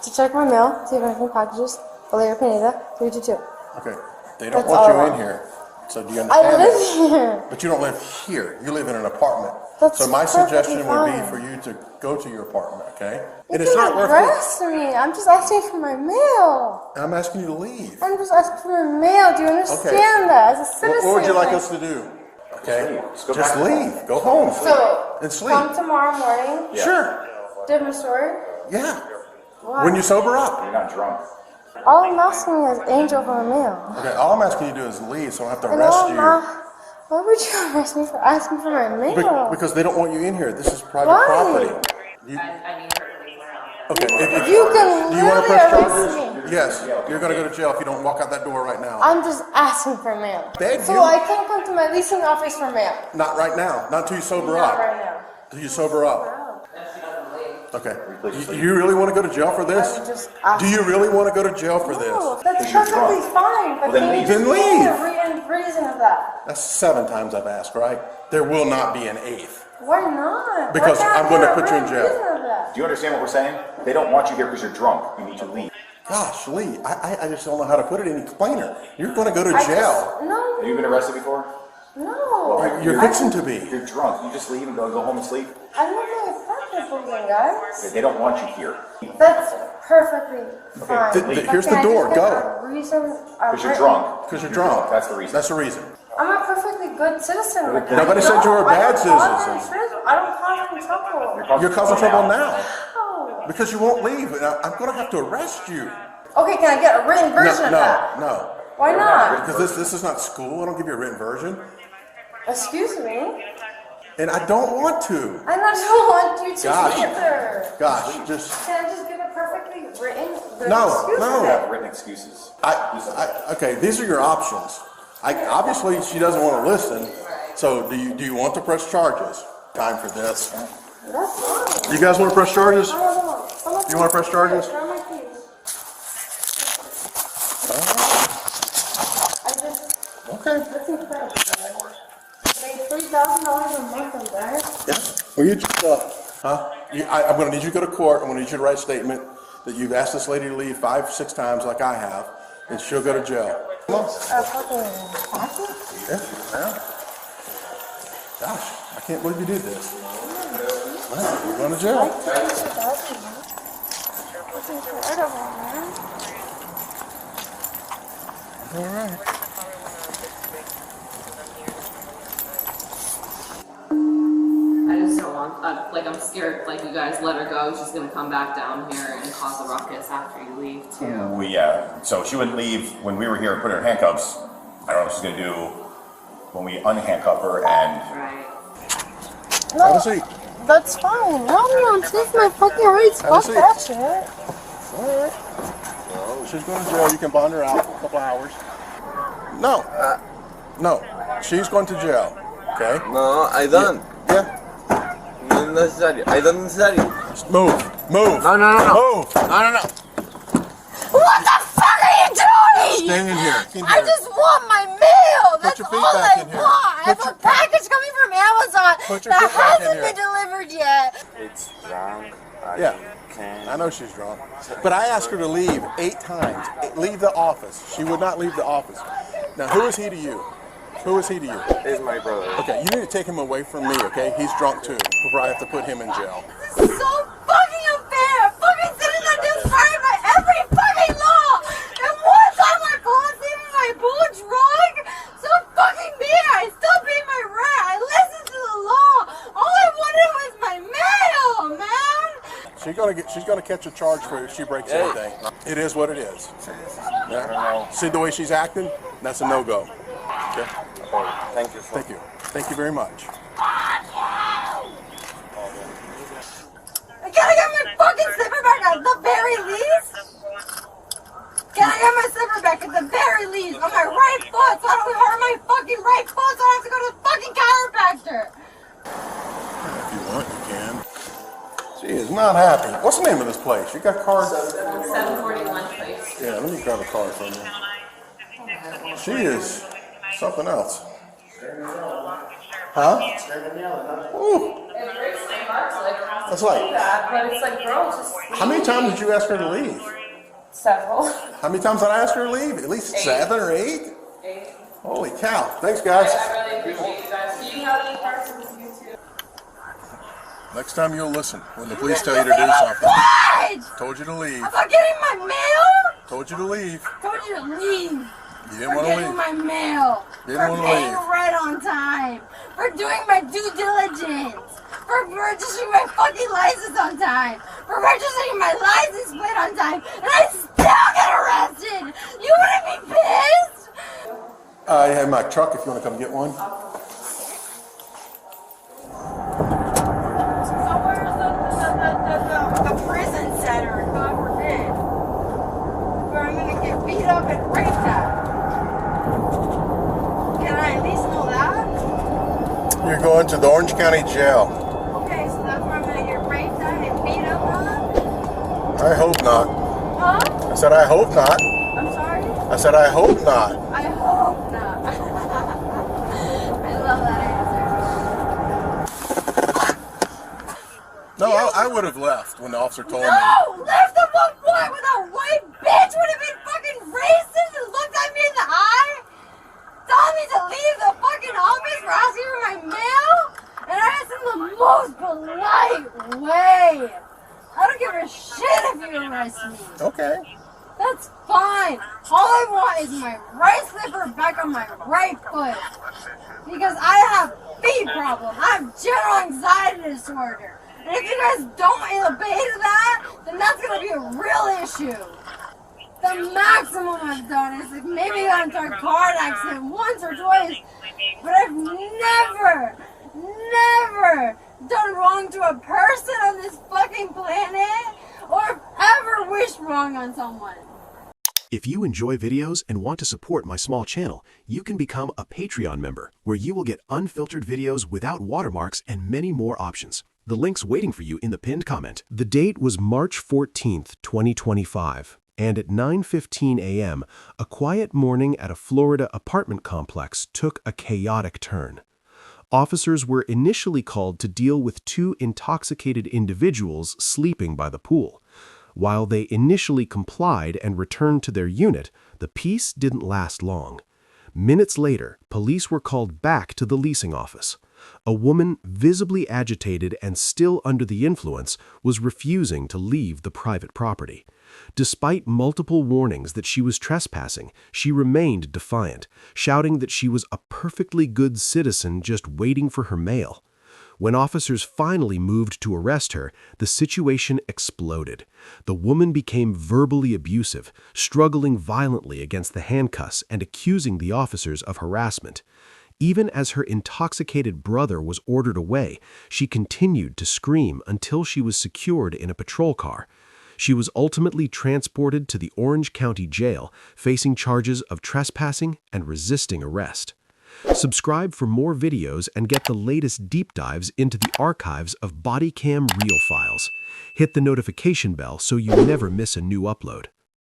to check my mail, see if anything packages. Valeria Pineda, 322. Okay. They don't want you in here. So do you understand? I live here. But you don't live here. You live in an apartment. That's so my suggestion would be fine. for you to go to your apartment, okay? You It is not worth it. arrest me. I'm just asking for my mail. I'm asking you to leave. I'm just asking for my mail. Do you understand that? As a citizen. What would you like us to do? Okay? Just leave. Go home. So, and sleep. come tomorrow morning. Yeah. Sure. Give me a story. Yeah. Why? When you sober up. You're not drunk. All I'm asking is Angel for my mail. Okay, all I'm asking you to do is leave so I don't have to arrest you. Why would you arrest me for asking for my mail? Because they don't want you in here. This is private Why? property. You, I need her to leave around. okay, if You can do you want to literally press arrest charges? me. Yes, you're going to go to jail if you don't walk out that door right now. I'm just asking for mail. Beg So you. I can't come to my leasing office for mail. Not right now. Not until you sober Not up. right now. Till you sober up. If she doesn't leave. Okay. You really want to go to jail for this? I'm just asking. Do you really want to go to jail for No, this? that's perfectly fine. But then can you leave. just Then give me leave. a written reason of that? That's 7 times I've asked, right? There will not be an 8th. Why not? Because Why can't I'm I gonna get a put you in written jail. reason of that? Do you understand what we're saying? They don't want you here because you're drunk. You need to leave. Gosh, Lee, I just don't know how to put it any plainer. You're going to go to I jail. just- no. Have you been arrested before? No. You're fixing to be. You're drunk. You just leave and go home and sleep. I live in a apartment building, guys. They don't want you here. That's perfectly fine. Here's But the can I door. just get Go. a reason? Because you're drunk. Because you're drunk. That's the reason. That's the reason. I'm a perfectly good citizen. Like, Nobody I said you were a don't- bad I don't cause citizen. any trouble. I don't cause any trouble. You're causing trouble now. Oh. Because you won't leave. And I'm going to have to arrest you. Okay, can I get a written version of that? No. Why not? Because this is not school. I don't give you a written version. Excuse me? And I don't want to. I don't want you to Gosh. either. Gosh, just... Can I just get a perfectly written No, excuse no. for Have it? written excuses. Okay, these are your options. Obviously, she doesn't want to listen. So, do you want to press charges? Time for this. That's fine. You guys want to press charges? I don't know. You want to press charges? Turn my keys. I just, Okay. that's incredible. I made $3,000 a month on that. Yeah. Well, you just, I'm going to need you to go to court. I'm going to need you to write a statement that you've asked this lady to leave 5, 6 times like I have, and she'll go to jail. Come on. Yeah. Gosh, I can't believe you did this. Wow, you're going to jail. That's incredible, man. All right. I just don't want, like, I'm scared, like, you guys let her go, she's gonna come back down here and cause a ruckus after you leave, too. Yeah. So she wouldn't leave when we were here and put her in handcuffs. I don't know what she's going to do when we unhandcuff her and... Right. Have a seat. That's fine. No, take my fucking rights. Have a Fuck seat. that shit. All right. Well, she's going to jail. You can bond her out for a couple hours. No. No. She's going to jail. Okay? No, I don't. Yeah. Not necessary. I don't necessary. Move. Move. No. Move. No. What the fuck are you doing? Stay in here. In I here. just want my mail. That's your all feet back I in here. want. I have a package coming from Amazon Put your that feet back in hasn't here. been delivered yet. It's drunk. Yeah. I know she's drunk. But I asked her to leave 8 times. Leave the office. She would not leave the office. Now, who is he to you? Who is he to you? It's my brother. Okay, you need to take him away from me, okay? He's drunk too, before I have to put him in jail. This is so fucking unfair. Fucking citizens discarded by every fucking law. And one time my boss even my boo drunk. So fucking me. I still paid my rent. I listened to the law. All I wanted was my mail, man. She's gonna catch a charge for it if she breaks anything. It is what it is. Yeah. See the way she's acting? That's a no-go. Okay. Thank you. Thank you. Thank you very much. Can I get my fucking zipper back at the very least? Can I get my zipper back at the very least? On my right foot so I don't hurt my fucking right foot so I have to go to the fucking chiropractor. If you want, you can. She is not happy. What's the name of this place? You got cards? 741 place. Yeah, let me grab a card from you. She is something else. Huh? Ooh. It breaks my heart to like have to That's do like- that, but it's like, girl, just leave. How many times did you ask her to leave? Several. How many times did I ask her to leave? At least 7 or 8? 8. Holy cow. Thanks, guys. I really appreciate you guys. Do you have any parts of this YouTube? Next time you'll listen when the police tell you to do something. What? Told you to leave. About getting my mail? Told you to leave. Told you to leave. You didn't want For to getting leave. my mail. Didn't For wanna paying leave. rent on time. For doing my due diligence. For registering my fucking license on time. For registering my license plate on time. And I still get arrested. You wouldn't be pissed? I have my truck if you want to come get one. So where's the prison center, God forbid, where I'm gonna get beat up and raped at? Can I at least know that? You're going to the Orange County Jail. Okay, so that's where I'm gonna get raped at and beat up on? I hope not. Huh? I said I hope not. I'm sorry? I said I hope not. I hope not. I love that answer. No, I would have left when the officer told me. No! Lift the one point with a white bitch would have been fucking racist and looked at me in the eye, told me to leave the fucking office for asking for my mail, and I asked in the most polite way. I don't give a shit if you arrest me. Okay. That's fine. All I want is my right slipper back on my right foot. Because I have feet problems. I have general anxiety disorder. And if you guys don't obey to that, then that's going to be a real issue. The maximum I've done is like maybe got into a car accident once or twice. But I've never done wrong to a person on this fucking planet or ever wished wrong on someone. If you enjoy videos and want to support my small channel, you can become a Patreon member, where you will get unfiltered videos without watermarks and many more options. The link's waiting for you in the pinned comment. The date was March 14th, 2025, and at 9:15 a.m., a quiet morning at a Florida apartment complex took a chaotic turn. Officers were initially called to deal with 2 intoxicated individuals sleeping by the pool. While they initially complied and returned to their unit, the peace didn't last long. Minutes later, police were called back to the leasing office. A woman, visibly agitated and still under the influence, was refusing to leave the private property. Despite multiple warnings that she was trespassing, she remained defiant, shouting that she was a perfectly good citizen just waiting for her mail. When officers finally moved to arrest her, the situation exploded. The woman became verbally abusive, struggling violently against the handcuffs and accusing the officers of harassment. Even as her intoxicated brother was ordered away, she continued to scream until she was secured in a patrol car. She was ultimately transported to the Orange County Jail, facing charges of trespassing and resisting arrest. Subscribe for more videos and get the latest deep dives into the archives of Bodycam reel files. Hit the notification bell so you never miss a new upload.